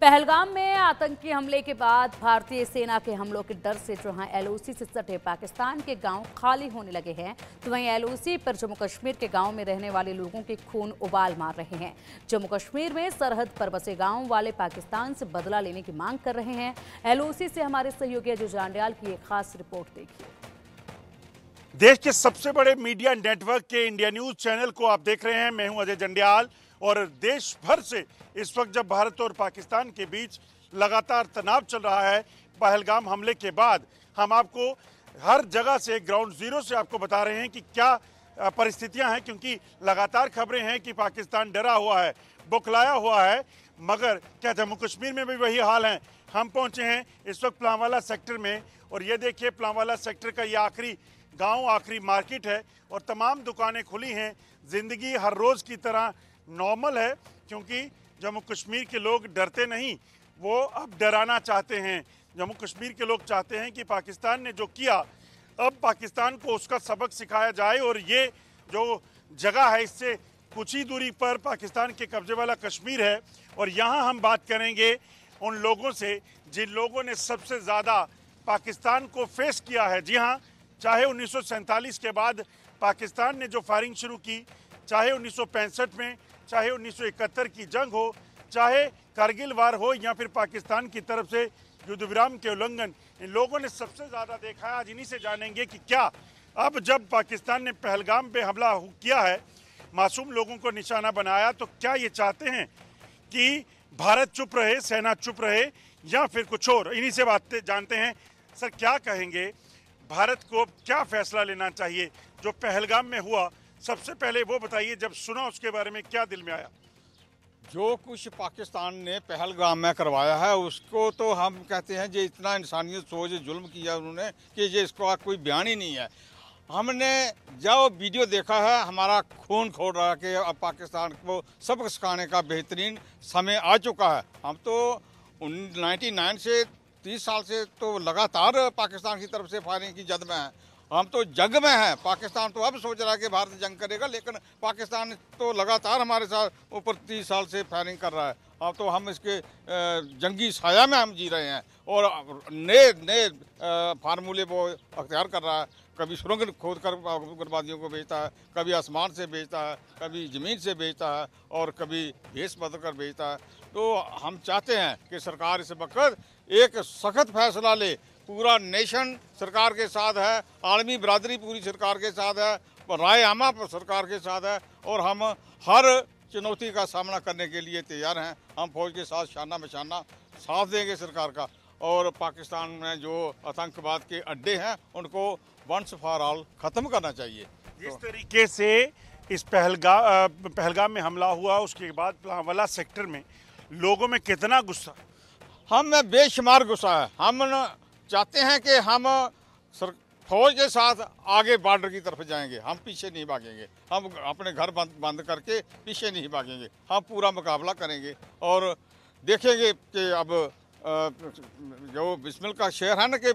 पहलगाम में आतंकी हमले के बाद भारतीय सेना के हमलों के डर से जहां एलओसी से सटे पाकिस्तान के गांव खाली होने लगे हैं, तो वहीं एलओसी पर जम्मू कश्मीर के गांव में रहने वाले लोगों के खून उबाल मार रहे हैं। जम्मू कश्मीर में सरहद पर बसे गांव वाले पाकिस्तान से बदला लेने की मांग कर रहे हैं। एलओसी से हमारे सहयोगी अजय जांडियाल की एक खास रिपोर्ट देखिए। देश के सबसे बड़े मीडिया नेटवर्क के इंडिया न्यूज चैनल को आप देख रहे हैं। मैं हूं अजय जांडियाल और देश भर से इस वक्त जब भारत और पाकिस्तान के बीच लगातार तनाव चल रहा है, पहलगाम हमले के बाद हम आपको हर जगह से ग्राउंड जीरो से आपको बता रहे हैं कि क्या परिस्थितियां हैं, क्योंकि लगातार खबरें हैं कि पाकिस्तान डरा हुआ है, बौखलाया हुआ है। मगर क्या जम्मू कश्मीर में भी वही हाल है? हम पहुंचे हैं इस वक्त प्लांवाला सेक्टर में और ये देखिए प्लांवाला सेक्टर का ये आखिरी गांव, आखिरी मार्केट है और तमाम दुकानें खुली हैं। जिंदगी हर रोज़ की तरह नॉर्मल है, क्योंकि जम्मू कश्मीर के लोग डरते नहीं, वो अब डराना चाहते हैं। जम्मू कश्मीर के लोग चाहते हैं कि पाकिस्तान ने जो किया, अब पाकिस्तान को उसका सबक सिखाया जाए। और ये जो जगह है, इससे कुछ ही दूरी पर पाकिस्तान के कब्जे वाला कश्मीर है और यहाँ हम बात करेंगे उन लोगों से जिन लोगों ने सबसे ज़्यादा पाकिस्तान को फेस किया है। जी हाँ, चाहे 1947 के बाद पाकिस्तान ने जो फायरिंग शुरू की, चाहे 1965 में, चाहे 1971 की जंग हो, चाहे कारगिल वार हो या फिर पाकिस्तान की तरफ से युद्ध विराम के उल्लंघन, इन लोगों ने सबसे ज़्यादा देखा है। आज इन्हीं से जानेंगे कि क्या अब जब पाकिस्तान ने पहलगाम पे हमला किया है, मासूम लोगों को निशाना बनाया, तो क्या ये चाहते हैं कि भारत चुप रहे, सेना चुप रहे या फिर कुछ और? इन्हीं से बात जानते हैं। सर, क्या कहेंगे, भारत को क्या फैसला लेना चाहिए जो पहलगाम में हुआ? सबसे पहले वो बताइए, जब सुना उसके बारे में क्या दिल में आया? जो कुछ पाकिस्तान ने पहलगाम में करवाया है उसको तो हम कहते हैं जे इतना इंसानियत सोच जुल्म किया उन्होंने कि ये इसका कोई बयान ही नहीं है। हमने जब वीडियो देखा है, हमारा खून खोल रहा है कि अब पाकिस्तान को सबक सिखाने का बेहतरीन समय आ चुका है। हम तो 99 से 30 साल से तो लगातार पाकिस्तान की तरफ से फायरिंग की जद में है। हम तो जंग में हैं। पाकिस्तान तो अब सोच रहा है कि भारत जंग करेगा, लेकिन पाकिस्तान तो लगातार हमारे साथ ऊपर 30 साल से फायरिंग कर रहा है। अब तो हम इसके जंगी साया में हम जी रहे हैं और नए फार्मूले वो अख्तियार कर रहा है। कभी सुरंग खोद कर उग्रवादियों को बेचता है, कभी आसमान से बेचता है, कभी ज़मीन से बेचता है और कभी भेस बदल कर बेचता है। तो हम चाहते हैं कि सरकार इस वक्त एक सख्त फैसला ले। पूरा नेशन सरकार के साथ है, आलमी बरादरी पूरी सरकार के साथ है, राय आमा सरकार के साथ है और हम हर चुनौती का सामना करने के लिए तैयार हैं। हम फौज के साथ शाना बशाना साथ देंगे सरकार का। और पाकिस्तान में जो आतंकवाद के अड्डे हैं उनको वंस फॉर ऑल ख़त्म करना चाहिए। जिस तरीके से इस पहलगाम में हमला हुआ, उसके बाद प्लांवाला सेक्टर में लोगों में कितना गुस्सा, हम बेशुमार गुस्सा है। हम चाहते हैं कि हम फौज के साथ आगे बॉर्डर की तरफ जाएंगे, हम पीछे नहीं भागेंगे। हम अपने घर बंद करके पीछे नहीं भागेंगे, हम पूरा मुकाबला करेंगे और देखेंगे कि अब जो बिस्मिल का शेर है ना कि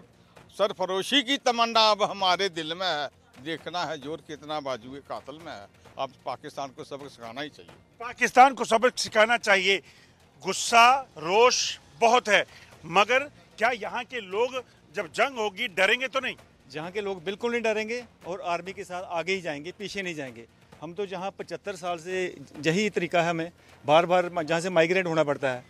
सरफरोशी की तमन्ना अब हमारे दिल में है, देखना है जोर कितना बाजुए कातिल में है। अब पाकिस्तान को सबक सिखाना ही चाहिए। पाकिस्तान को सबक सिखाना चाहिए। गुस्सा, रोष बहुत है, मगर क्या यहाँ के लोग जब जंग होगी डरेंगे तो नहीं? जहाँ के लोग बिल्कुल नहीं डरेंगे और आर्मी के साथ आगे ही जाएंगे, पीछे नहीं जाएंगे। हम तो जहाँ 75 साल से यही तरीका है, हमें बार बार जहाँ से माइग्रेट होना पड़ता है।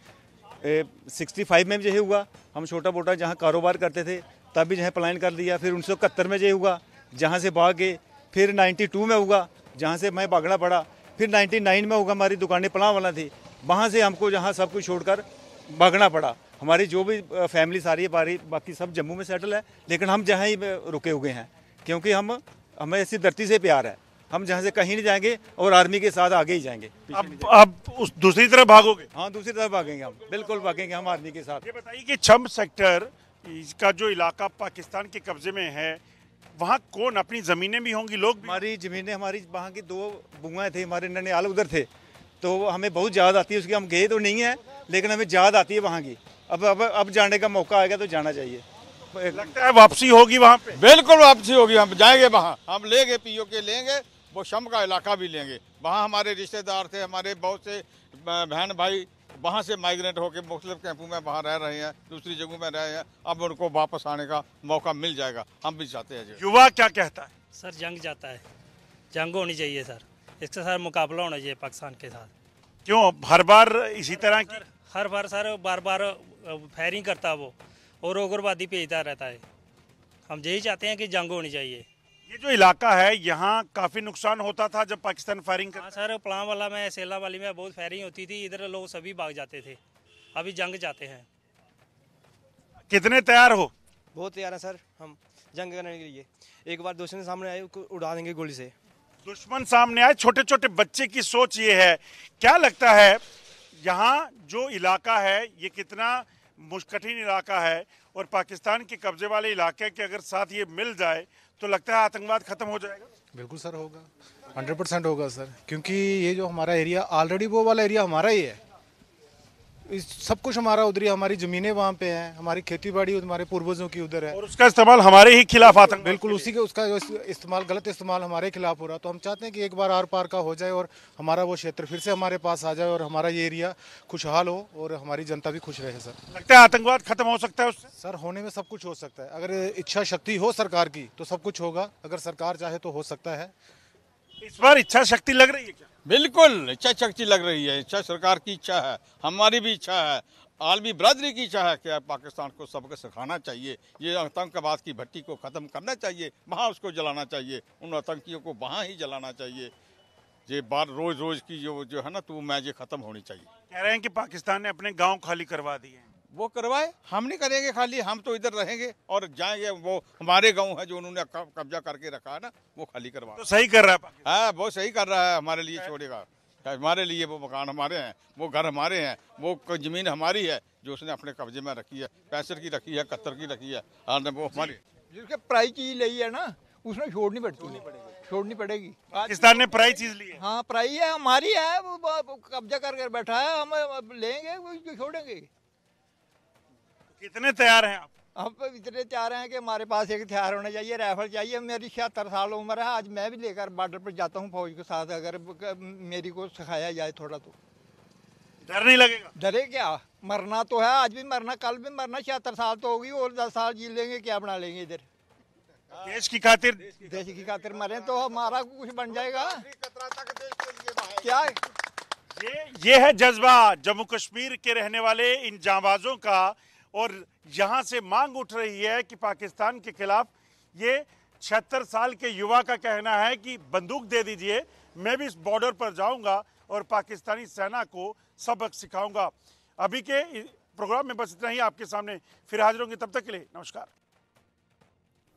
65 में भी यही हुआ। हम छोटा मोटा जहाँ कारोबार करते थे तब भी जहाँ प्लान कर लिया, फिर 1971 में यही हुआ, जहाँ से भाग गए। फिर 92 में हुआ, जहाँ से मैं भागना पड़ा। फिर 99 में होगा, हमारी दुकानें प्लांवाला थी, वहाँ से हमको जहाँ सब कुछ छोड़कर भागना पड़ा। हमारी जो भी फैमिली सारी है, बाकी सब जम्मू में सेटल है, लेकिन हम जहाँ ही रुके हुए हैं क्योंकि हमें ऐसी धरती से प्यार है। हम जहाँ से कहीं नहीं जाएंगे और आर्मी के साथ आगे ही जाएंगे। अब उस दूसरी तरफ भागोगे? हाँ, दूसरी तरफ भागेंगे, हम बिल्कुल भागेंगे, हम आर्मी के साथ। ये बताइए कि छम सेक्टर का जो इलाका पाकिस्तान के कब्जे में है, वहाँ कौन, अपनी ज़मीनें भी होंगी, लोग भी? हमारी ज़मीनें, हमारी वहाँ की 2 बुआएँ थे, हमारे ननिहाल उधर थे, तो हमें बहुत याद आती है उसकी। हम गए तो नहीं है, लेकिन हमें याद आती है वहाँ की। अब जाने का मौका आएगा तो जाना चाहिए। लगता है वापसी होगी वहाँ पे? बिल्कुल वापसी होगी। हम जाएंगे वहाँ, हम लेंगे POK लेंगे, वो शम का इलाका भी लेंगे। वहाँ हमारे रिश्तेदार थे, हमारे बहुत से बहन भाई वहाँ से माइग्रेट होकर मुख्तलिफ कैंपों में वहाँ रह रहे हैं, दूसरी जगहों में रहे हैं। अब उनको वापस आने का मौका मिल जाएगा, हम भी चाहते हैं। युवा क्या कहता है? सर जंग जाता है, जंग होनी चाहिए सर, इसके साथ मुकाबला होना चाहिए पाकिस्तान के साथ। क्यों हर बार इसी तरह की? हर बार सर बार बार फायरिंग करता वो और उग्रवादी भेजता रहता है। हम यही चाहते हैं कि जंग होनी चाहिए। ये जो इलाका है यहाँ काफी नुकसान होता था जब पाकिस्तान फायरिंग हाँ करता। सर, पलांवाला में, सेला वाली में बहुत फायरिंग होती थी, इधर लोग सभी भाग जाते थे। अभी जंग जाते हैं। कितने तैयार हो? बहुत तैयार है सर, हम जंग करने के लिए। एक बार दुश्मन सामने आए उसको उड़ा देंगे गोली से। दुश्मन सामने आए, छोटे छोटे बच्चे की सोच ये है। क्या लगता है यहाँ जो इलाका है ये कितना कठिन इलाका है, और पाकिस्तान के कब्जे वाले इलाके के अगर साथ ये मिल जाए तो लगता है आतंकवाद खत्म हो जाएगा? बिल्कुल सर, होगा, 100% होगा सर, क्योंकि ये जो हमारा एरिया ऑलरेडी वो वाला एरिया हमारा ही है। सब कुछ हमारा उधर ही, हमारी जमीनें वहाँ पे हैं, हमारी खेती बाड़ी हमारे पूर्वजों की उधर है, और उसका इस्तेमाल हमारे ही खिलाफ आतंक। बिल्कुल उसी के उसका इस्तेमाल, गलत इस्तेमाल हमारे खिलाफ हो रहा। तो हम चाहते हैं कि एक बार आर पार का हो जाए और हमारा वो क्षेत्र फिर से हमारे पास आ जाए और हमारा ये एरिया खुशहाल हो और हमारी जनता भी खुश रहे। सर लगता है आतंकवाद खत्म हो सकता है उससे? सर होने में सब कुछ हो सकता है, अगर इच्छा शक्ति हो सरकार की तो सब कुछ होगा। अगर सरकार चाहे तो हो सकता है। इस बार इच्छा शक्ति लग रही है क्या? बिल्कुल इच्छा शक्ति लग रही है। इच्छा सरकार की इच्छा है, हमारी भी इच्छा है, आलमी बरादरी की इच्छा है कि पाकिस्तान को सबको सिखाना चाहिए, ये आतंकवाद की भट्टी को ख़त्म करना चाहिए, वहाँ उसको जलाना चाहिए, उन आतंकियों को वहाँ ही जलाना चाहिए। ये बात रोज़ रोज़ की जो है ना, तो मैं ये ख़त्म होनी चाहिए। कह रहे हैं कि पाकिस्तान ने अपने गांव खाली करवा दिए हैं। वो करवाए, हम नहीं करेंगे खाली, हम तो इधर रहेंगे और जाएंगे। वो हमारे गांव है जो उन्होंने कब्जा करके रखा है ना, वो खाली करवा। तो सही कर रहा है पाकिस्तान। हाँ बहुत सही कर रहा है, हमारे लिए छोड़ेगा, हमारे लिए वो मकान हमारे हैं, वो घर हमारे हैं, वो ज़मीन हमारी है जो उसने अपने कब्जे में रखी है, 65 की रखी है, 71 की रखी है, और वो हमारी। जिसके प्राइस चीज ली है ना उसने छोड़नी पड़ेगी। पाकिस्तान ने पराई चीज ली है। हाँ प्राइस है, हमारी है, वो कब्जा करके बैठा है, हम लेंगे वो छोड़ेंगे। कितने तैयार हैं आप? हम इतने तैयार हैं कि हमारे पास एक हथियार होना चाहिए, राइफल चाहिए। मेरी 76 साल उम्र है, आज मैं भी लेकर बॉर्डर पर जाता हूँ फौज के साथ, अगर मेरी को सिखाया जाए थोड़ा तो। डर नहीं लगेगा? डरे क्या, मरना तो है, आज भी मरना, कल भी मरना। 76 साल तो होगी, और 10 साल जी लेंगे, क्या बना लेंगे इधर। देश की खातिर, देश की खातिर मरे तो हमारा कुछ बन जाएगा क्या? ये है जज्बा जम्मू कश्मीर के रहने वाले इन जांबाजों का, और यहाँ से मांग उठ रही है कि पाकिस्तान के खिलाफ ये 76 साल के युवा का कहना है कि बंदूक दे दीजिए, मैं भी इस बॉर्डर पर जाऊंगा और पाकिस्तानी सेना को सबक सिखाऊंगा। अभी के प्रोग्राम में बस इतना ही, आपके सामने फिर हाजिर होंगे, तब तक के लिए नमस्कार।